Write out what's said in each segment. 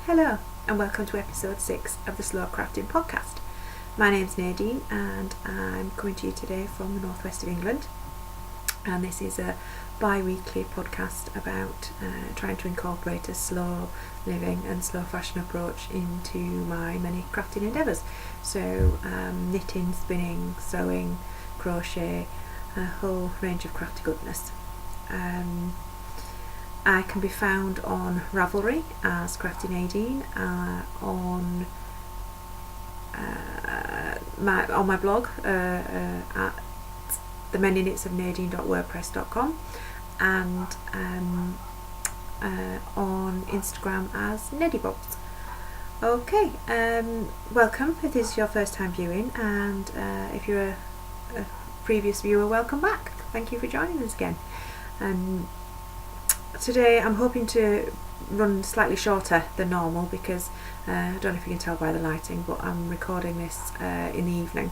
Hello and welcome to episode 6 of the Slow Crafting podcast. My name's Nadine and I'm coming to you today from the northwest of England, and this is a bi-weekly podcast about trying to incorporate a slow living and slow fashion approach into my many crafting endeavours. So knitting, spinning, sewing, crochet, a whole range of crafty goodness. I can be found on Ravelry as Crafty Nadine, on my blog at themandyknitsofnadine.wordpress.com, and on Instagram as Neddybots. Okay, welcome if this is your first time viewing, and if you're a previous viewer, welcome back. Thank you for joining us again. Today I'm hoping to run slightly shorter than normal because I don't know if you can tell by the lighting, but I'm recording this in the evening,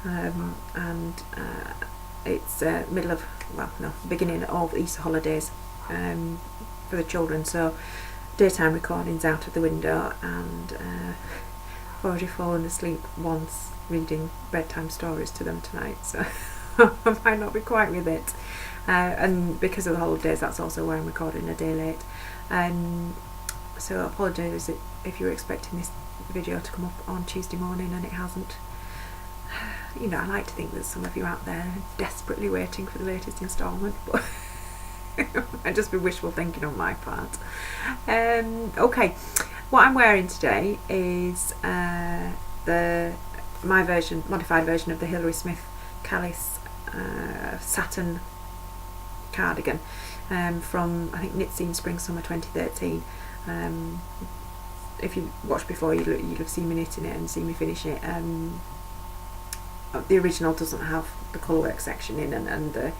and it's beginning of Easter holidays for the children, so daytime recording's out of the window, and I've already fallen asleep once reading bedtime stories to them tonight, so I might not be quite with it. And because of the holidays, that's also why I'm recording a day late. So I apologise if you were expecting this video to come up on Tuesday morning and it hasn't. You know, I like to think there's some of you out there desperately waiting for the latest instalment, but might just be wishful thinking on my part. Okay, what I'm wearing today is my modified version of the Hilary Smith Callis satin cardigan from, I think, Knit Scene Spring Summer 2013. If you watched before, you'll have seen me knitting it and seen me finish it. The original doesn't have the colourwork section in, and the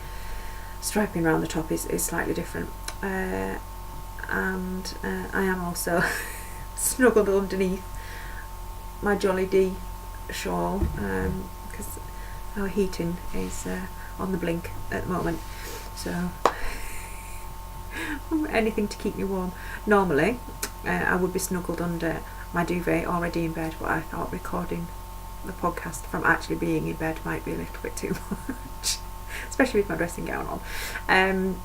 striping around the top is slightly different, and I am also snuggled underneath my Jolly D shawl because our heating is on the blink at the moment, so anything to keep me warm. Normally I would be snuggled under my duvet already in bed, but I thought recording the podcast from actually being in bed might be a little bit too much, especially with my dressing gown on. And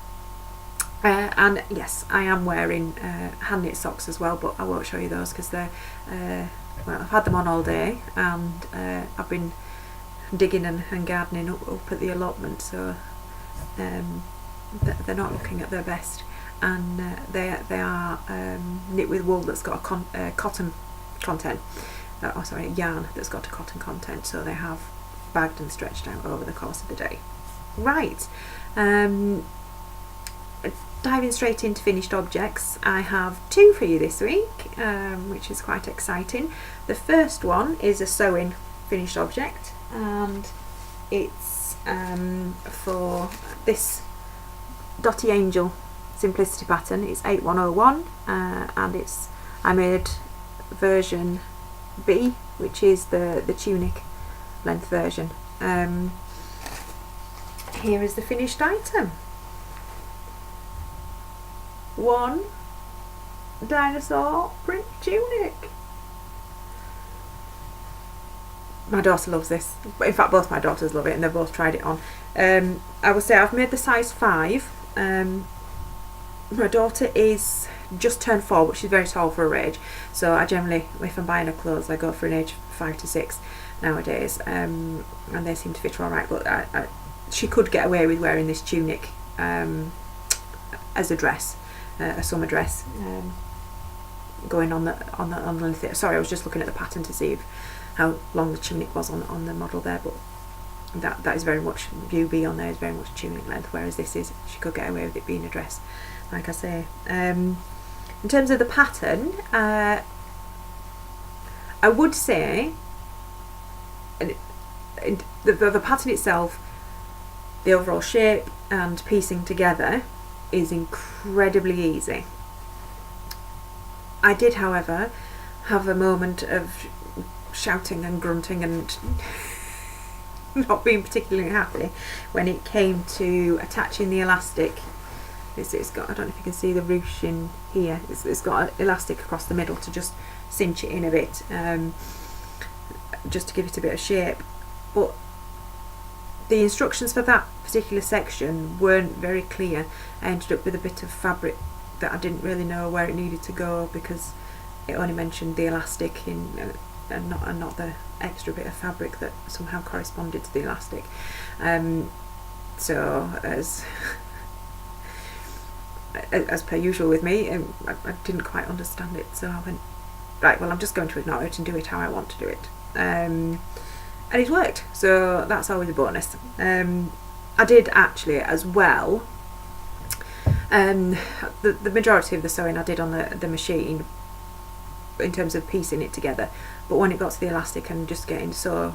yes, I am wearing hand knit socks as well, but I won't show you those because they're I've had them on all day, and I've been digging and gardening up at the allotment, so they're not looking at their best, and they are knit with wool that's got a cotton content, yarn that's got a cotton content, so they have bagged and stretched out over the course of the day. Right, diving straight into finished objects, I have 2 for you this week, which is quite exciting. The first one is a sewing finished object, and it's for this Dottie Angel Simplicity pattern. It's 8101, and I made version B, which is the Tunic length version. Here is the finished item. One dinosaur print tunic. My daughter loves this. In fact, both my daughters love it, and they've both tried it on. I would say I've made the size 5. My daughter is just turned 4, but she's very tall for her age, so I generally, if I'm buying her clothes, I go for an age 5 to 6 nowadays, and they seem to fit her alright, but she could get away with wearing this tunic as a dress, a summer dress, going on the length. Sorry, I was just looking at the pattern to see how long the tunic was on the model there, but that is very much, view B on there is very much tunic length, whereas this is, she could get away with it being a dress, like I say. In terms of the pattern, I would say the pattern itself, the overall shape and piecing together is incredibly easy. I did, however, have a moment of shouting and grunting and not being particularly happy when it came to attaching the elastic It's got, I don't know if you can see the ruching here, it's got an elastic across the middle to just cinch it in a bit, just to give it a bit of shape. But the instructions for that particular section weren't very clear. I ended up with a bit of fabric that I didn't really know where it needed to go, because it only mentioned the elastic in and not the extra bit of fabric that somehow corresponded to the elastic. So as per usual with me, I didn't quite understand it, so I went, right, well, I'm just going to ignore it and do it how I want to do it. And it worked, so that's always a bonus. I did actually as well, the majority of the sewing I did on the machine in terms of piecing it together, but when it got to the elastic and just getting so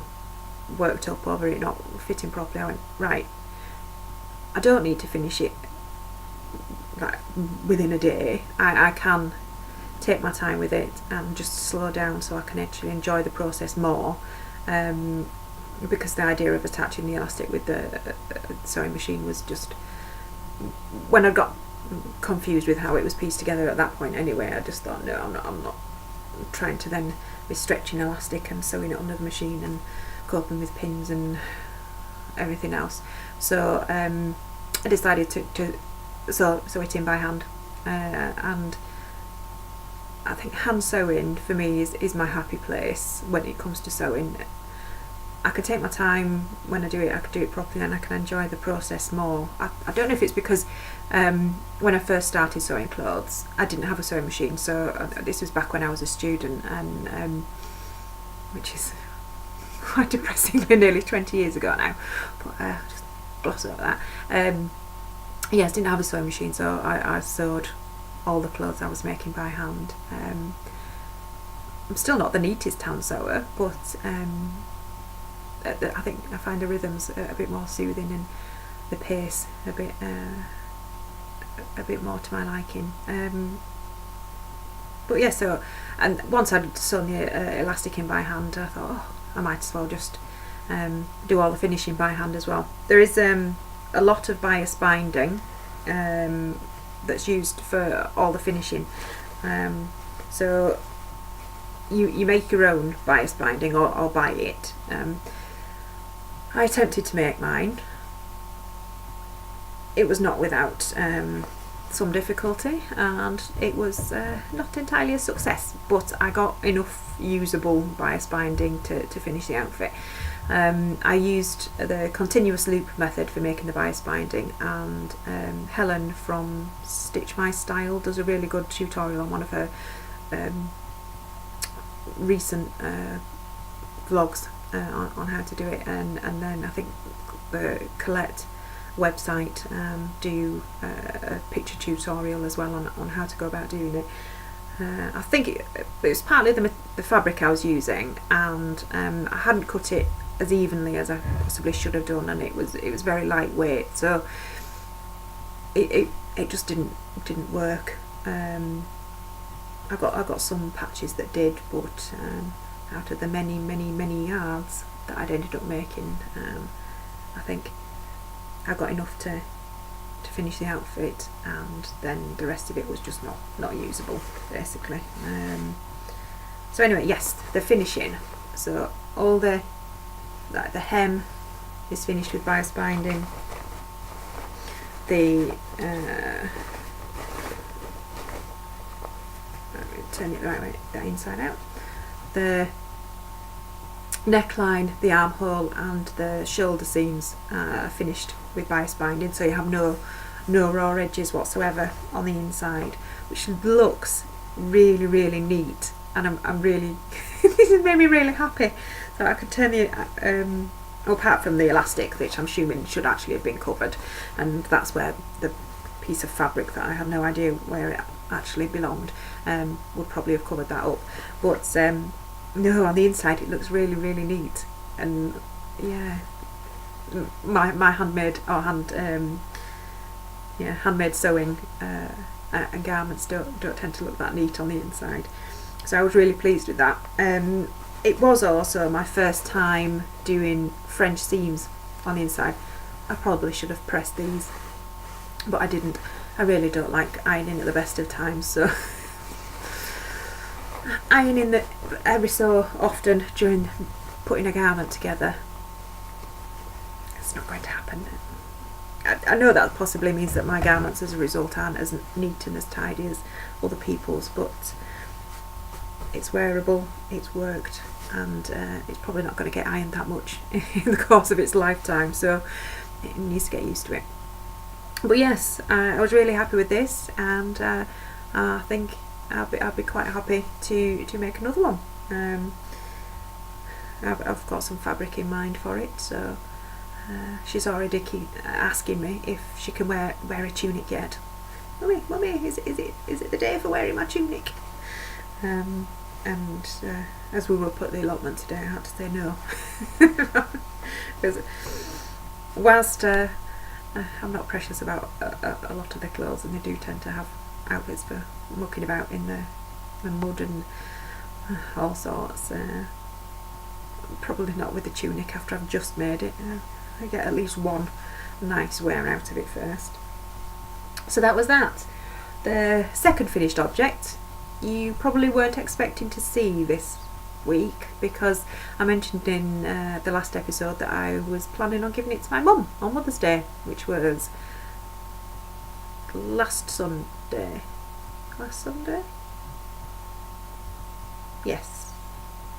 worked up over it not fitting properly, I went, right, I don't need to finish it like within a day. I can take my time with it and just slow down so I can actually enjoy the process more, because the idea of attaching the elastic with the sewing machine was just, when I got confused with how it was pieced together at that point anyway, I just thought, no, I'm not trying to then be stretching elastic and sewing it under the machine and coping with pins and everything else. So I decided to sew it in by hand, and I think hand sewing for me is my happy place when it comes to sewing. I can take my time when I do it, I can do it properly, and I can enjoy the process more. I don't know if it's because when I first started sewing clothes I didn't have a sewing machine, so this was back when I was a student, and which is quite depressingly nearly 20 years ago now, but just gloss over that. Yes, didn't have a sewing machine, so I sewed all the clothes I was making by hand. I'm still not the neatest hand sewer, but I think I find the rhythms a bit more soothing and the pace a bit more to my liking. But yeah, so, and once I'd sewn the elastic in by hand, I thought, oh, I might as well just do all the finishing by hand as well. There is a lot of bias binding that's used for all the finishing, so you make your own bias binding or buy it. I attempted to make mine. It was not without some difficulty, and it was not entirely a success, but I got enough usable bias binding to finish the outfit. I used the continuous loop method for making the bias binding, and Helen from Stitch My Style does a really good tutorial on one of her recent vlogs on how to do it, and then I think the Colette website do a picture tutorial as well on how to go about doing it. I think it was partly the fabric I was using, and I hadn't cut it as evenly as I possibly should have done, and it was very lightweight, so it just didn't work. I got some patches that did, but out of the many yards that I'd ended up making, I think I got enough to finish the outfit, and then the rest of it was just not usable, basically. So anyway, yes, the finishing. So all the hem is finished with bias binding. The turn it the right way, that inside out. The neckline, the armhole, and the shoulder seams are finished with bias binding, so you have no raw edges whatsoever on the inside, which looks really neat, and I'm really this has made me really happy. So I could turn the apart from the elastic, which I'm assuming should actually have been covered, and that's where the piece of fabric that I have no idea where it actually belonged would probably have covered that up, but no, on the inside it looks really neat. And yeah, my handmade or handmade sewing and garments don't tend to look that neat on the inside, so I was really pleased with that. It was also my first time doing French seams on the inside. I probably should have pressed these, but I didn't. I really don't like ironing at the best of times, so ironing that every so often during putting a garment together, it's not going to happen. I know that possibly means that my garments as a result aren't as neat and as tidy as other people's, but it's wearable, it's worked, and it's probably not going to get ironed that much in the course of its lifetime, so it needs to get used to it. But yes, I was really happy with this, and I think I'll be quite happy to make another one. I've got some fabric in mind for it, so she's already asking me if she can wear a tunic yet. Mummy, is it the day for wearing my tunic? And as we were put the allotment today, I had to say no, because whilst I'm not precious about a lot of the clothes, and they do tend to have outfits for mucking about in the mud and all sorts. Probably not with the tunic after I've just made it. I get at least one nice wear out of it first. So that was that. The second finished object you probably weren't expecting to see this week, because I mentioned in the last episode that I was planning on giving it to my mum on Mother's Day, which was last Sunday. Yes.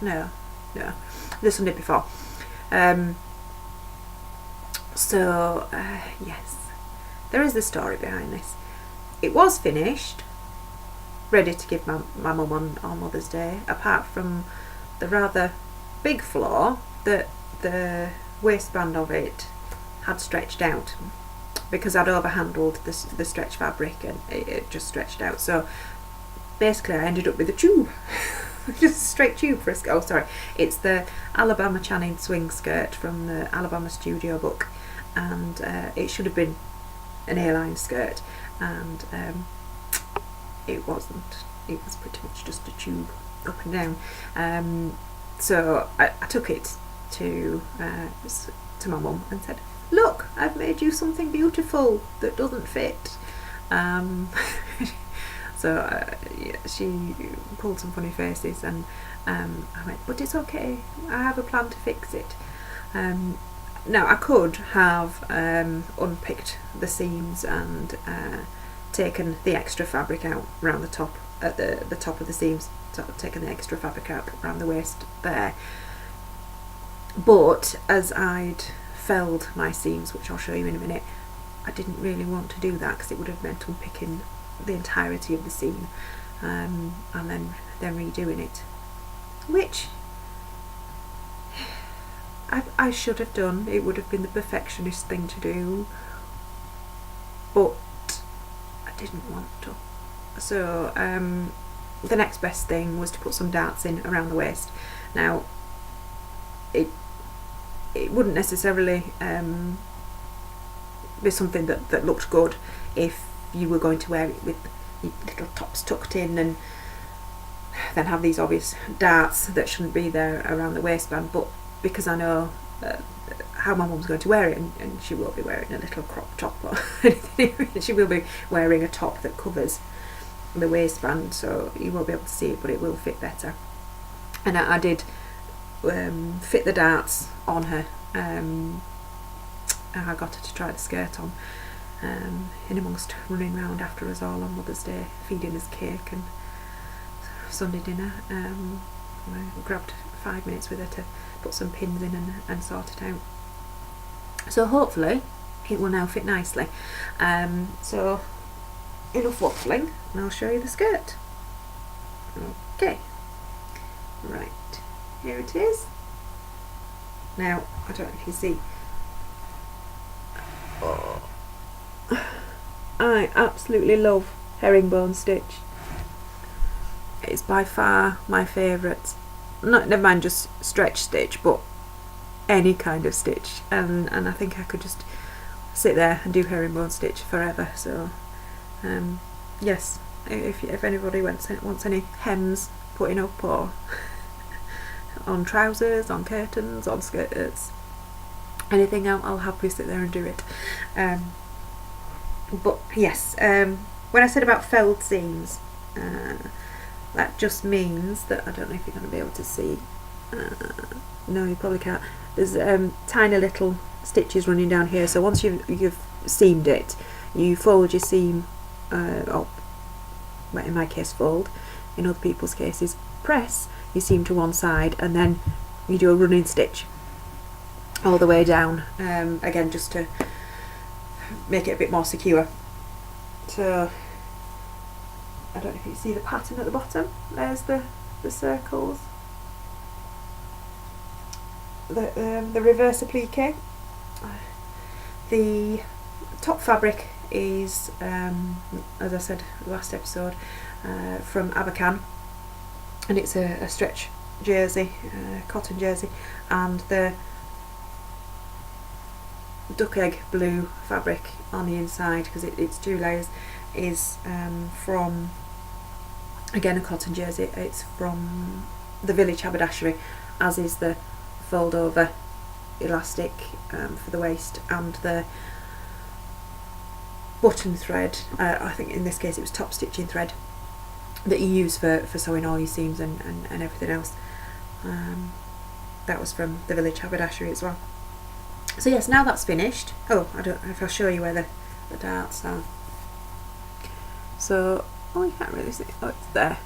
No. The Sunday before. Yes. There is the story behind this. It was finished, ready to give my mum on Mother's Day, apart from the rather big flaw that the waistband of it had stretched out, because I'd overhandled the stretch fabric and it just stretched out. So basically I ended up with a tube. Just a straight tube for a skirt. Oh sorry, it's the Alabama Chanin swing skirt from the Alabama Studio book, and it should have been an A-line skirt, and it wasn't. It was pretty much just a tube up and down. So I took it to my mum and said, "Look, I've made you something beautiful that doesn't fit." So she pulled some funny faces, and I went, "But it's okay, I have a plan to fix it." Now I could have unpicked the seams and taken the extra fabric out around the top, at the top of the seams, sort of taken the extra fabric out around the waist there. But as I'd felled my seams, which I'll show you in a minute, I didn't really want to do that, because it would have meant unpicking the entirety of the seam and then redoing it, which I should have done. It would have been the perfectionist thing to do, but I didn't want to. So the next best thing was to put some darts in around the waist. Now it wouldn't necessarily be something that looked good if you were going to wear it with your little tops tucked in and then have these obvious darts that shouldn't be there around the waistband, but because I know how my mum's going to wear it, and she won't be wearing a little crop top or anything, she will be wearing a top that covers the waistband, so you won't be able to see it, but it will fit better. And I did fit the darts on her. I got her to try the skirt on, in amongst running around after us all on Mother's Day, feeding us cake and Sunday dinner. I grabbed 5 minutes with her to put some pins in and sort it out. So hopefully it will now fit nicely. So enough waffling, and I'll show you the skirt. Okay, right, here it is. Now, I don't know if you see. Oh, I absolutely love herringbone stitch. It's by far my favourite. Never mind just stretch stitch, but any kind of stitch. And I think I could just sit there and do herringbone stitch forever. So yes, if anybody wants any hems putting up, or on trousers, on curtains, on skirts, anything, I'll happily sit there and do it. But yes, when I said about felled seams, that just means that, I don't know if you're going to be able to see, no, you probably can't, there's tiny little stitches running down here, so once you've seamed it, you fold your seam up, well, in my case fold, in other people's cases press your seam to one side, and then you do a running stitch all the way down, again just to make it a bit more secure. So I don't know if you see the pattern at the bottom, there's the circles, the reverse applique. The top fabric is, as I said last episode, from Abercan, and it's a stretch jersey, cotton jersey, and the duck egg blue fabric on the inside, because it's 2 layers, is from, again, a cotton jersey. It's from the Village haberdashery, as is the fold over elastic for the waist, and the button thread, I think in this case it was top stitching thread, that you use for sewing all your seams and everything else. That was from the Village haberdashery as well. So yes, now that's finished. Oh, I don't know if I'll show you where the darts are. So, oh, you can't really see it. Oh, it's there.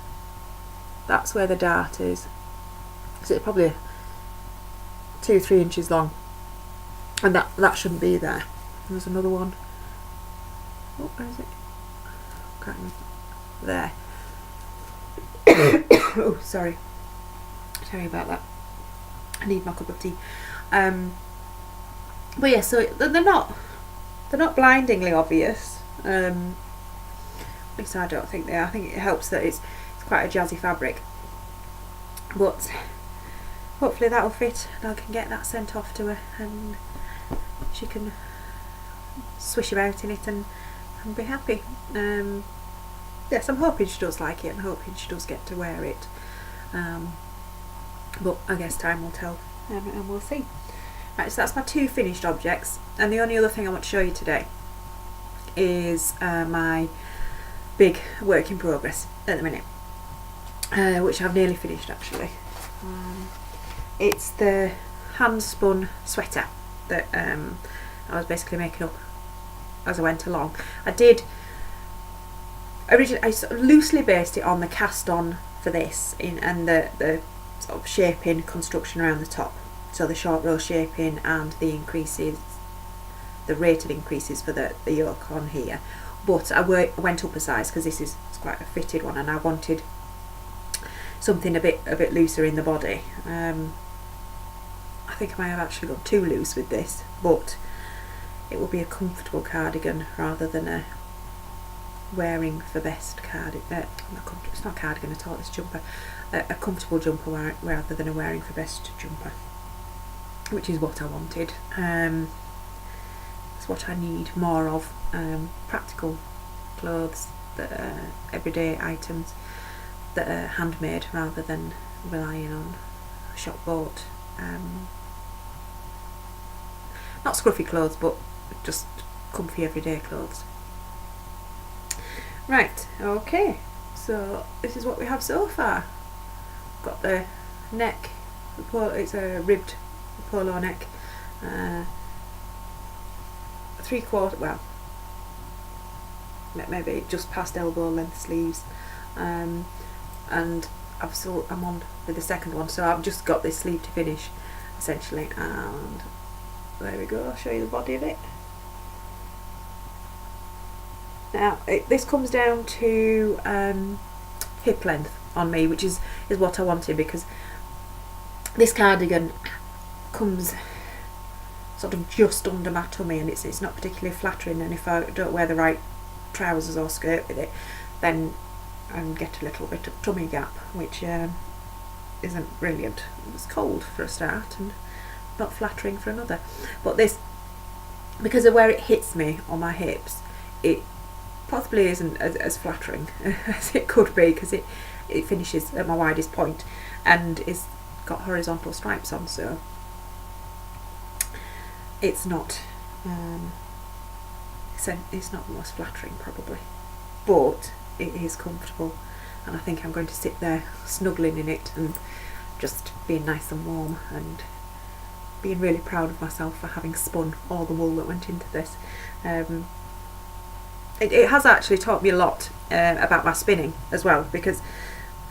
That's where the dart is. So it's probably 2-3 inches long, and that shouldn't be there. There's another one. Oh, where is it? Can't remember. There. Oh, sorry about that. I need my cup of tea. But yeah, so they're not blindingly obvious. At least I don't think they are. I think it helps that it's quite a jazzy fabric. But hopefully that'll fit, and I can get that sent off to her, and she can swish about in it and be happy. Yes, I'm hoping she does like it, and hoping she does get to wear it. But I guess time will tell, and we'll see. Right, so that's my 2 finished objects, and the only other thing I want to show you today is my big work in progress at the minute, which I've nearly finished actually. It's the hand spun sweater that I was basically making up as I went along. I sort of loosely based it on the cast on for this, and the sort of shaping construction around the top. So the short row shaping and the increases, the rated increases for the yoke on here. But I went up a size because this is quite a fitted one, and I wanted something a bit looser in the body. I think I might have actually gone too loose with this, but it will be a comfortable cardigan rather than a wearing for best cardigan. It's not cardigan at all, it's jumper. A comfortable jumper rather than a wearing for best jumper, which is what I wanted. It's what I need more of. Practical clothes that are everyday items that are handmade rather than relying on shop bought. Not scruffy clothes, but just comfy everyday clothes. Right, okay, so this is what we have so far. Got the neck, it's a ribbed polo neck, 3/4, well, maybe just past elbow length sleeves, and I'm on with the second one, so I've just got this sleeve to finish essentially, and there we go. I'll show you the body of it. Now this comes down to hip length on me, which is what I wanted, because this cardigan comes sort of just under my tummy, and it's not particularly flattering, and if I don't wear the right trousers or skirt with it, then I get a little bit of tummy gap, which isn't brilliant. It's cold for a start and not flattering for another. But this, because of where it hits me on my hips, it possibly isn't as flattering as it could be, because it finishes at my widest point and it's got horizontal stripes on, so it's not the most flattering probably, but it is comfortable, and I think I'm going to sit there snuggling in it and just being nice and warm and being really proud of myself for having spun all the wool that went into this. It has actually taught me a lot about my spinning as well, because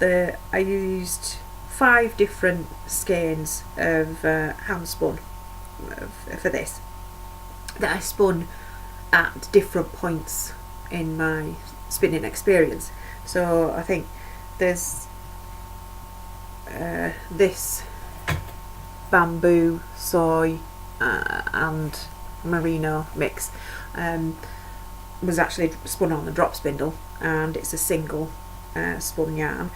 I used 5 different skeins of hand spun for this, that I spun at different points in my spinning experience. So I think there's this bamboo, soy and merino mix was actually spun on the drop spindle, and it's a single spun yarn.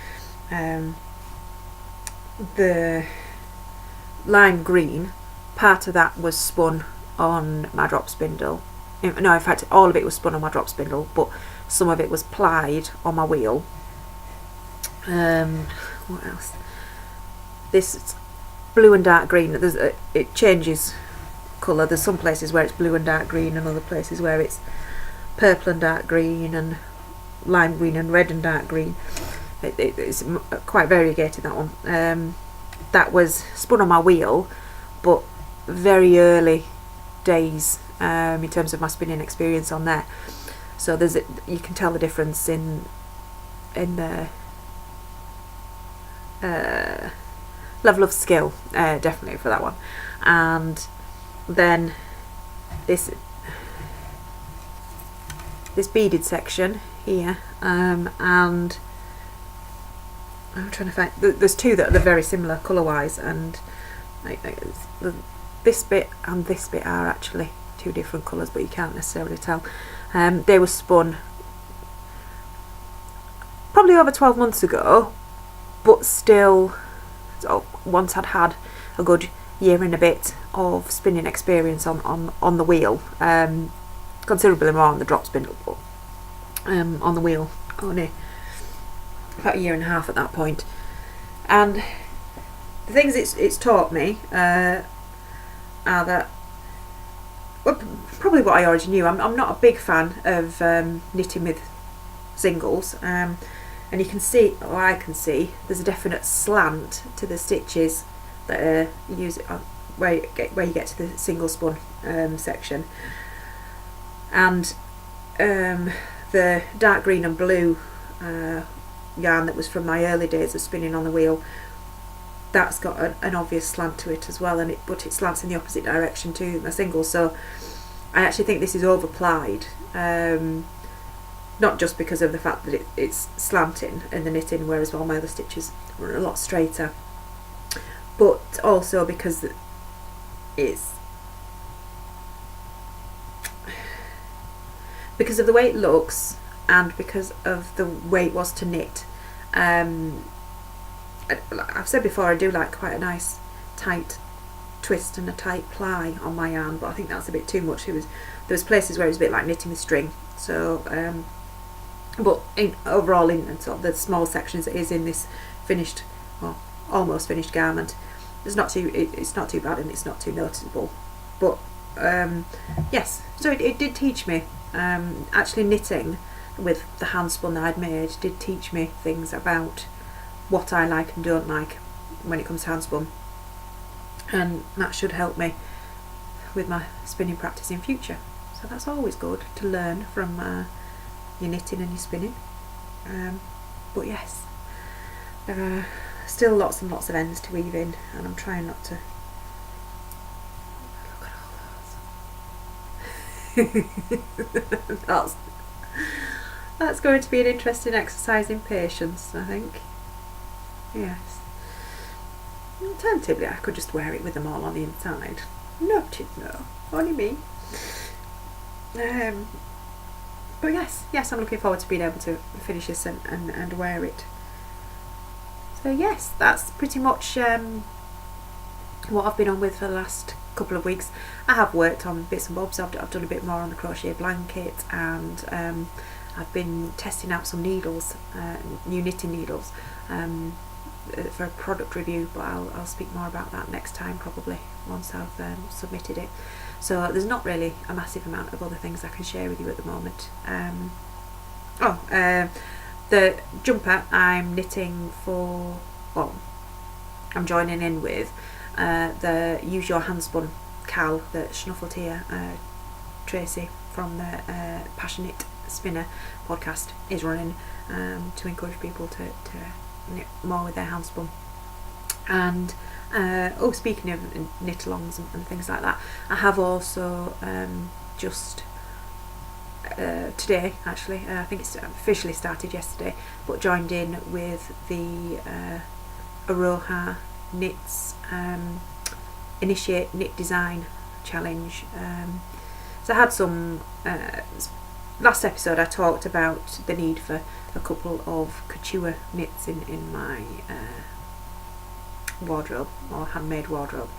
The lime green, part of that was spun on my drop spindle. No, in fact all of it was spun on my drop spindle, but some of it was plied on my wheel. What else? This blue and dark green, it changes colour. There's some places where it's blue and dark green, and other places where it's purple and dark green, and lime green and red and dark green. It's quite variegated, that one. That was spun on my wheel, but very early days in terms of my spinning experience on there. So you can tell the difference in the level of skill, definitely for that one. And then this beaded section here, and I'm trying to find, there's 2 that are very similar colour wise, and this bit and this bit are actually 2 different colours, but you can't necessarily tell. They were spun probably over 12 months ago, but still, once I'd had a good year and a bit of spinning experience on the wheel, considerably more on the drop spindle, but on the wheel only about a year and a half at that point. And the things it's taught me are that, well, probably what I already knew. I'm not a big fan of knitting with singles, and you can see, or I can see, there's a definite slant to the stitches that are where you get to the single spun section. And the dark green and blue yarn that was from my early days of spinning on the wheel, that's got an obvious slant to it as well, but it slants in the opposite direction to my single. So I actually think this is overplied, not just because of the fact that it's slanting in the knitting, whereas all my other stitches were a lot straighter, but also because of the way it looks, and because of the way it was to knit. I've said before, I do like quite a nice tight twist and a tight ply on my yarn, but I think that's a bit too much. There was places where it was a bit like knitting with string. So but overall in sort of the small sections it is in this finished, or almost finished garment, it's not too bad, and it's not too noticeable. But yes, so it did teach me, actually knitting with the hand spun that I'd made did teach me things about what I like and don't like when it comes to hand spun, and that should help me with my spinning practice in future. So that's always good to learn from your knitting and your spinning. But yes, there are still lots and lots of ends to weave in, and I'm trying not to look at all those. That's going to be an interesting exercise in patience, I think. Yes. Alternatively, I could just wear it with them all on the inside. Noted, no. Only me. But yes, I'm looking forward to being able to finish this and wear it. So yes, that's pretty much what I've been on with for the last couple of weeks. I have worked on bits and bobs. I've done a bit more on the crochet blanket, and I've been testing out some needles, new knitting needles, for a product review, but I'll speak more about that next time, probably once I've submitted it. So there's not really a massive amount of other things I can share with you at the moment. The jumper I'm knitting for, well, I'm joining in with the Use Your Handspun Cal that Schnuffletier Tracy from the Passionate Spinner podcast is running, to encourage people to knit more with their handspun. And speaking of knit-alongs and things like that, I have also just today, actually, I think it's officially started yesterday, but joined in with the Aroha Knits Initiate Knit Design Challenge. So I had some, last episode I talked about the need for a couple of couture knits in my wardrobe, or handmade wardrobe,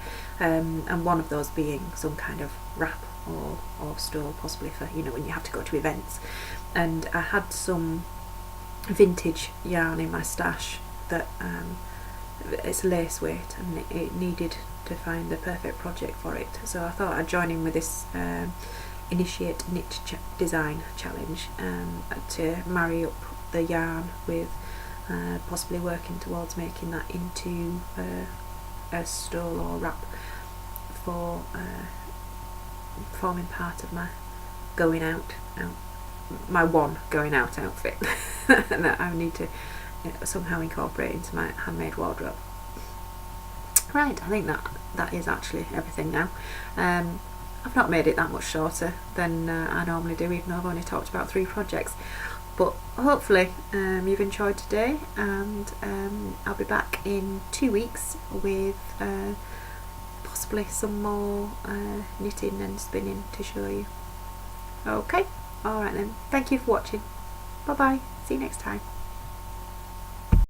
and one of those being some kind of wrap or stole, possibly for, you know, when you have to go to events. And I had some vintage yarn in my stash that it's lace weight, and it needed to find the perfect project for it. So I thought I'd join in with this Initiate Knit Design Challenge to marry up the yarn with possibly working towards making that into a stole or wrap for forming part of my going out my one going out outfit that I need to somehow incorporate into my handmade wardrobe. Right, I think that is actually everything now. I've not made it that much shorter than I normally do, even though I've only talked about 3 projects. But hopefully you've enjoyed today, and I'll be back in 2 weeks with possibly some more knitting and spinning to show you. Okay, alright then, thank you for watching. Bye bye, see you next time.